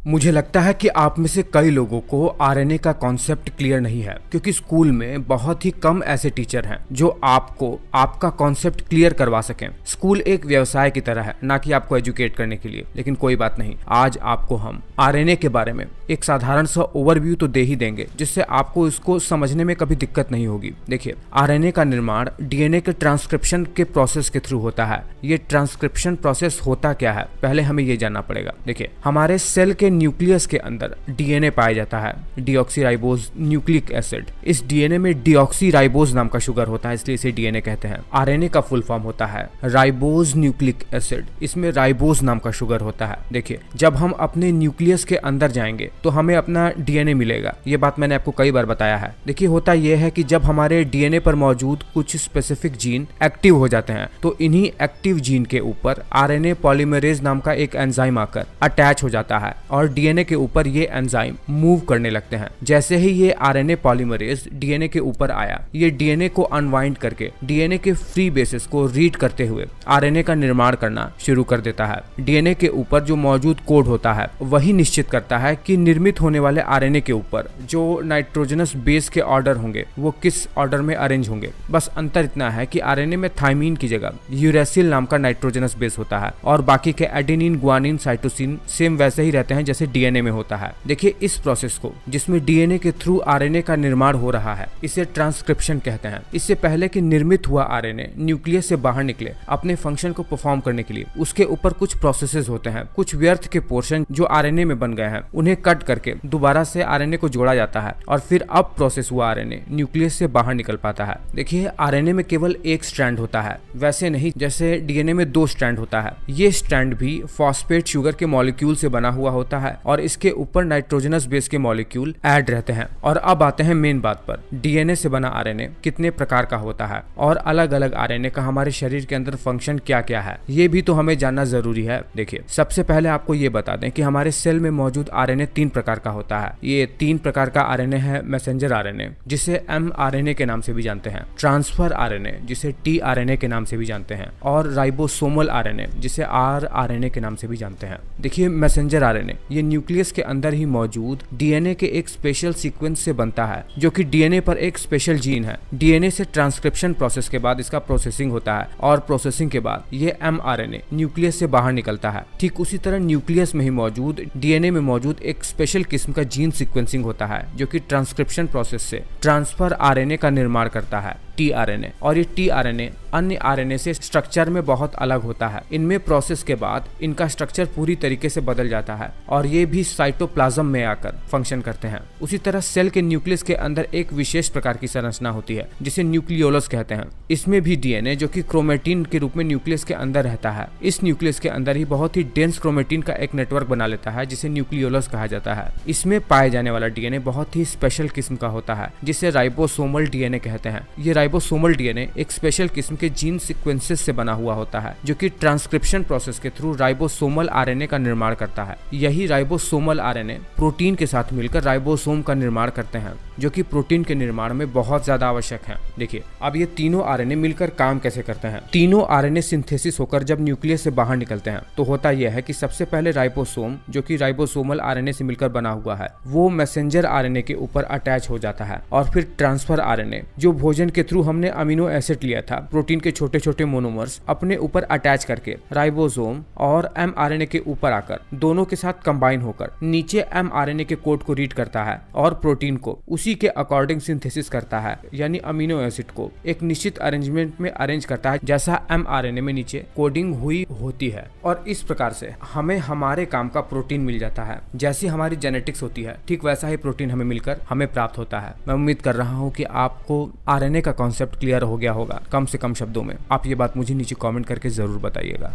मुझे लगता है कि आप में से कई लोगों को आरएनए का कॉन्सेप्ट क्लियर नहीं है, क्योंकि स्कूल में बहुत ही कम ऐसे टीचर हैं जो आपको आपका कॉन्सेप्ट क्लियर करवा सकें। स्कूल एक व्यवसाय की तरह है, ना कि आपको एजुकेट करने के लिए। लेकिन कोई बात नहीं, आज आपको हम आरएनए के बारे में एक साधारण सा ओवरव्यू तो दे ही देंगे, जिससे आपको इसको समझने में कभी दिक्कत नहीं होगी। देखिए, आरएनए का निर्माण डीएनए के ट्रांसक्रिप्शन के प्रोसेस के थ्रू होता है। ये ट्रांसक्रिप्शन प्रोसेस होता क्या है, पहले हमें ये जानना पड़ेगा। देखिए, हमारे सेल के न्यूक्लियस के अंदर डीएनए पाया जाता है, डीऑक्सीराइबोज न्यूक्लिक एसिड। इस डीएनए में डीऑक्सीराइबोज नाम का शुगर होता है, इसलिए इसे डीएनए कहते हैं। आरएनए का फुल फॉर्म होता है राइबोज न्यूक्लिक एसिड, इसमें राइबोज नाम का शुगर होता है। देखिए, जब हम अपने न्यूक्लियस के अंदर जाएंगे तो हमें अपना डीएनए मिलेगा। ये बात मैंने आपको कई बार बताया है। देखिए, होता यह है कि जब हमारे डीएनए पर मौजूद कुछ स्पेसिफिक जीन एक्टिव हो जाते हैं, तो इन्हीं एक्टिव जीन के ऊपर आरएनए पॉलीमरेज नाम का एक एंजाइम आकर अटैच हो जाता है और डीएनए के ऊपर ये एंजाइम मूव करने लगते हैं। जैसे ही ये आरएनए पॉलीमरेज डीएनए के ऊपर आया, ये डीएनए को अनवाइंड करके डीएनए के फ्री बेसिस को रीड करते हुए आरएनए का निर्माण करना शुरू कर देता है। डीएनए के ऊपर जो मौजूद कोड होता है वही निश्चित करता है कि निर्मित होने वाले आरएनए के ऊपर जो नाइट्रोजनस बेस के ऑर्डर होंगे वो किस ऑर्डर में अरेंज होंगे। बस अंतर इतना है कि आरएनए में थाइमीन की जगह यूरेसिल नाम का नाइट्रोजनस बेस होता है और बाकी के एडेनिन, गुआनिन, साइटोसिन सेम वैसे ही रहते हैं जैसे डीएनए में होता है। देखिए, इस प्रोसेस को जिसमें डीएनए के थ्रू आरएनए का निर्माण हो रहा है, इसे ट्रांसक्रिप्शन कहते हैं। इससे पहले कि निर्मित हुआ आरएनए न्यूक्लियस से बाहर निकले अपने फंक्शन को परफॉर्म करने के लिए, उसके ऊपर कुछ प्रोसेसेस होते हैं। कुछ व्यर्थ के पोर्शन जो आरएनए में बन गए हैं उन्हें कट करके दोबारा से आरएनए को जोड़ा जाता है और फिर अब प्रोसेस हुआ आरएनए न्यूक्लियस से बाहर निकल पाता है। देखिए, आरएनए में केवल एक स्ट्रैंड होता है, वैसे नहीं जैसे डीएनए में 2 स्ट्रैंड होता है। ये स्ट्रैंड भी फॉस्फेट शुगर के मॉलिक्यूल से बना हुआ होता है और इसके ऊपर नाइट्रोजनस बेस के मॉलिक्यूल ऐड रहते हैं। और अब आते हैं मेन बात पर, डीएनए से बना आरएनए कितने प्रकार का होता है और अलग अलग आरएनए का हमारे शरीर के अंदर फंक्शन क्या क्या है, ये भी तो हमें जानना जरूरी है। देखिए, सबसे पहले आपको ये बता दें कि हमारे सेल में मौजूद आरएनए 3 प्रकार का होता है। ये 3 प्रकार का आरएनए है मैसेंजर आरएनए, जिसे एमआरएनए के नाम से भी जानते हैं, ट्रांसफर आरएनए जिसे टीआरएनए के नाम से भी जानते हैं, और राइबोसोमल आरएनए जिसे आरआरएनए के नाम से भी जानते हैं। देखिए, मैसेंजर आरएनए ये न्यूक्लियस के अंदर ही मौजूद डीएनए के एक स्पेशल सीक्वेंस से बनता है, जो कि डीएनए पर एक स्पेशल जीन है। डीएनए से ट्रांसक्रिप्शन प्रोसेस के बाद इसका प्रोसेसिंग होता है और प्रोसेसिंग के बाद ये एमआरएनए न्यूक्लियस से बाहर निकलता है। ठीक उसी तरह न्यूक्लियस में ही मौजूद डीएनए में मौजूद एक स्पेशल किस्म का जीन सीक्वेंसिंग होता है, जो कि ट्रांसक्रिप्शन प्रोसेस से ट्रांसफर आरएनए का निर्माण करता है, टीआरएनए। और ये टीआरएनए अन्य आरएनए से स्ट्रक्चर में बहुत अलग होता है। इनमें प्रोसेस के बाद इनका स्ट्रक्चर पूरी तरीके से बदल जाता है और ये भी साइटोप्लाज्म में आकर फंक्शन करते हैं। उसी तरह सेल के न्यूक्लियस के अंदर एक विशेष प्रकार की संरचना होती है जिसे न्यूक्लियोलस कहते हैं। इसमें भी डीएनए जो कि क्रोमेटिन के रूप में न्यूक्लियस के अंदर रहता है, इस न्यूक्लियस के अंदर ही बहुत ही डेंस क्रोमेटिन का एक नेटवर्क बना लेता है जिसे न्यूक्लियोलस कहा जाता है। इसमें पाए जाने वाला डीएनए बहुत ही स्पेशल किस्म का होता है जिसे राइबोसोमल डीएनए कहते हैं। ये राइबोसोमल डीएनए एक स्पेशल किस्म के जीन सीक्वेंसेस से बना हुआ होता है, जो कि ट्रांसक्रिप्शन प्रोसेस के थ्रू राइबोसोमल आरएनए का निर्माण करता है। यही राइबोसोमल आरएनए प्रोटीन के साथ मिलकर राइबोसोम का निर्माण करते हैं, जो कि प्रोटीन के निर्माण में बहुत ज्यादा आवश्यक है। देखिए, अब ये तीनों आरएनए मिलकर काम कैसे करते हैं। तीनों आरएनए सिंथेसिस होकर जब न्यूक्लियस से बाहर निकलते हैं तो होता यह है कि सबसे पहले राइबोसोम, जो कि राइबोसोमल आरएनए से मिलकर बना हुआ है, वो मैसेंजर आरएनए के ऊपर अटैच हो जाता है और फिर ट्रांसफर आरएनए, जो भोजन के थ्रू हमने अमीनो एसिड लिया था, प्रोटीन के छोटे छोटे मोनोमर्स अपने ऊपर अटैच करके राइबोसोम और एमआरएनए के ऊपर आकर दोनों के साथ कंबाइन होकर नीचे एमआरएनए के कोड को रीड करता है और प्रोटीन को उसी के अकॉर्डिंग सिंथेसिस करता है, यानी अमीनो एसिड को एक निश्चित अरेंजमेंट में अरेंज करता है जैसा एमआरएनए में नीचे कोडिंग हुई होती है। और इस प्रकार से हमें हमारे काम का प्रोटीन मिल जाता है। जैसी हमारी जेनेटिक्स होती है, ठीक वैसा ही प्रोटीन हमें मिलकर हमें प्राप्त होता है। मैं उम्मीद कर रहा हूँ कि आपको आरएनए का कॉन्सेप्ट क्लियर हो गया होगा, कम से कम शब्दों में। आप ये बात मुझे नीचे कमेंट करके जरूर बताइएगा।